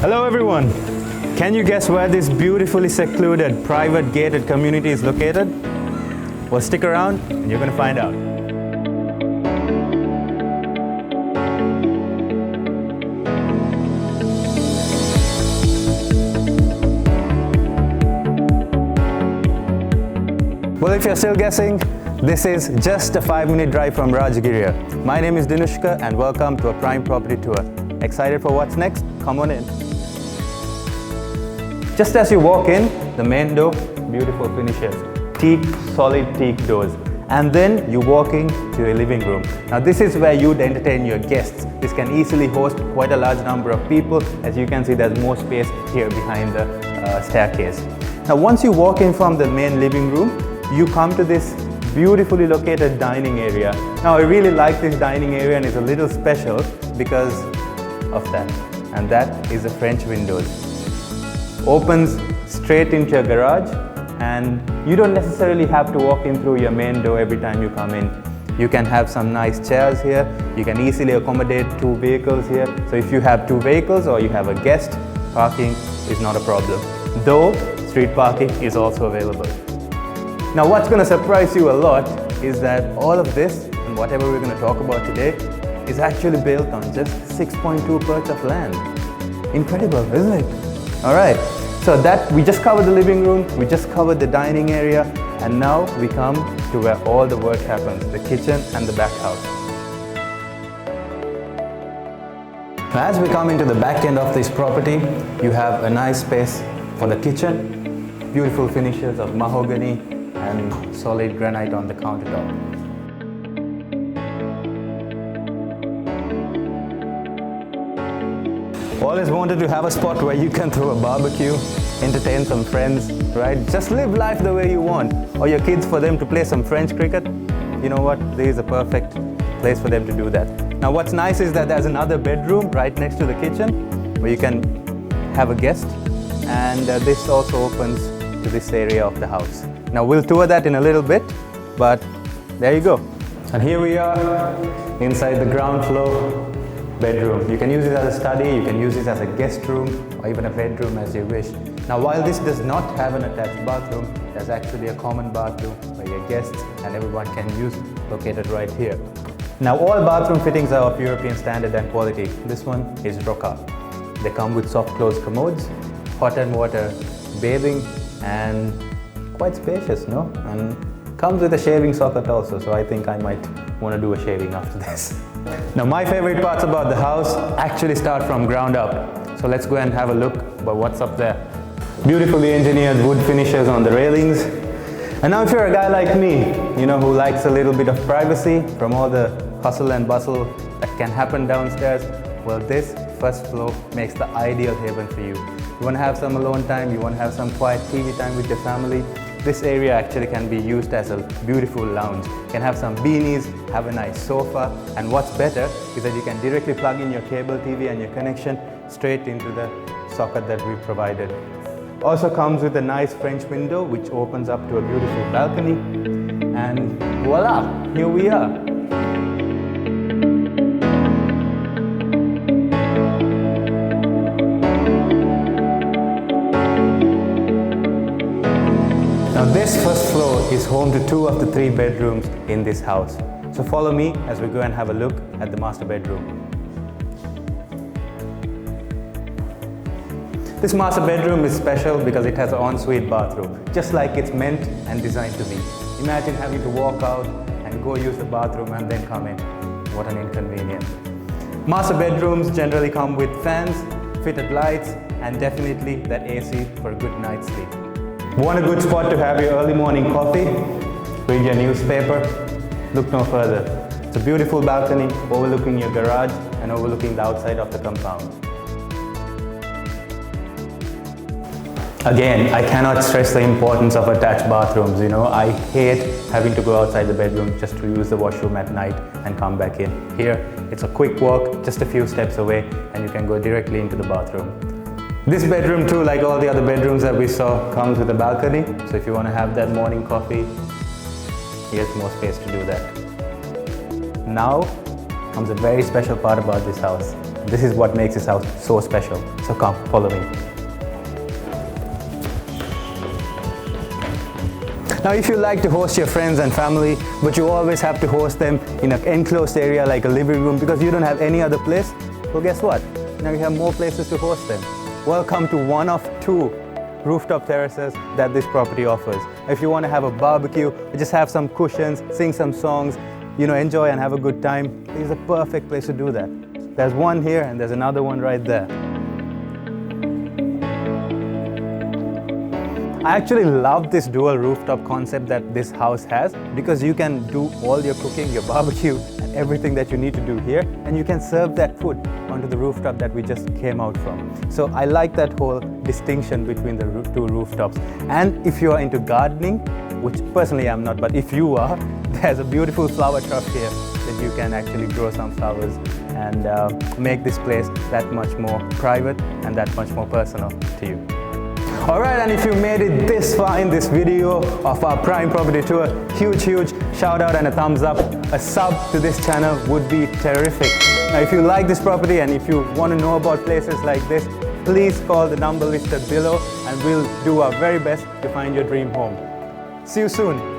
Hello everyone! Can you guess where this beautifully secluded, private gated community is located? Well, stick around and you're going to find out. Well, if you're still guessing, this is just a 5-minute drive from Rajagiriya. My name is Dinushka and welcome to a prime property tour. Excited for what's next? Come on in. Just as you walk in, the main door, beautiful finishes, teak, solid teak doors. And then you walk into your living room. Now this is where you'd entertain your guests. This can easily host quite a large number of people. As you can see, there's more space here behind the staircase. Now once you walk in from the main living room, you come to this beautifully located dining area. Now I really like this dining area and it's a little special because of that. And that is the French windows. Opens straight into your garage and you don't necessarily have to walk in through your main door every time you come in. You can have some nice chairs here. You can easily accommodate 2 vehicles here. So if you have 2 vehicles or you have a guest, parking is not a problem. Though street parking is also available. Now what's going to surprise you a lot is that all of this and whatever we're going to talk about today is actually built on just 6.2 perch of land. Incredible, isn't it? Alright, so that we just covered the living room, we just covered the dining area, and now we come to where all the work happens, the kitchen and the back house. As we come into the back end of this property, you have a nice space for the kitchen, beautiful finishes of mahogany and solid granite on the countertop. Always wanted to have a spot where you can throw a barbecue, entertain some friends, right? Just live life the way you want. Or your kids, for them to play some French cricket. You know what? This is a perfect place for them to do that. Now what's nice is that there's another bedroom right next to the kitchen where you can have a guest. And this also opens to this area of the house. Now we'll tour that in a little bit, but there you go. And here we are inside the ground floor bedroom. You can use it as a study, you can use it as a guest room, or even a bedroom as you wish. Now while this does not have an attached bathroom, there's actually a common bathroom where your guests and everyone can use, located right here. Now all bathroom fittings are of European standard and quality. This one is Roca. They come with soft close commodes, hot and water bathing, and quite spacious, no? And comes with a shaving socket also, so I think I might want to do a shaving after this. Now my favorite parts about the house actually start from ground up. So let's go and have a look about what's up there. Beautifully engineered wood finishes on the railings. And now if you're a guy like me, you know, who likes a little bit of privacy from all the hustle and bustle that can happen downstairs, well, this first floor makes the ideal haven for you. You want to have some alone time, you want to have some quiet TV time with your family. This area actually can be used as a beautiful lounge. You can have some beanies, have a nice sofa, and what's better is that you can directly plug in your cable TV and your connection straight into the socket that we provided. Also comes with a nice French window which opens up to a beautiful balcony, and voila, here we are. Now this first floor is home to 2 of the 3 bedrooms in this house. So follow me as we go and have a look at the master bedroom. This master bedroom is special because it has an ensuite bathroom, just like it's meant and designed to be. Imagine having to walk out and go use the bathroom and then come in. What an inconvenience. Master bedrooms generally come with fans, fitted lights, and definitely that AC for a good night's sleep. Want a good spot to have your early morning coffee? Read your newspaper? Look no further. It's a beautiful balcony overlooking your garage and overlooking the outside of the compound. Again, I cannot stress the importance of attached bathrooms. You know, I hate having to go outside the bedroom just to use the washroom at night and come back in. Here, it's a quick walk, just a few steps away, and you can go directly into the bathroom. This bedroom too, like all the other bedrooms that we saw, comes with a balcony. So if you want to have that morning coffee, here's more space to do that. Now comes a very special part about this house, this is what makes this house so special. So come, follow me. Now, if you like to host your friends and family, but you always have to host them in an enclosed area like a living room because you don't have any other place, well, guess what? Now you have more places to host them. Welcome to one of 2 rooftop terraces that this property offers. If you want to have a barbecue, just have some cushions, sing some songs, enjoy and have a good time, this is a perfect place to do that. There's one here and there's another one right there. I actually love this dual rooftop concept that this house has because you can do all your cooking, your barbecue, and everything that you need to do here, and you can serve that food onto the rooftop that we just came out from. So I like that whole distinction between the 2 rooftops. And if you are into gardening, which personally I'm not, but if you are, there's a beautiful flower trough here that you can actually grow some flowers and make this place that much more private and that much more personal to you. Alright, and if you made it this far in this video of our prime property tour, huge shout out and a thumbs up. A sub to this channel would be terrific. Now if you like this property and if you want to know about places like this, please call the number listed below and we'll do our very best to find your dream home. See you soon.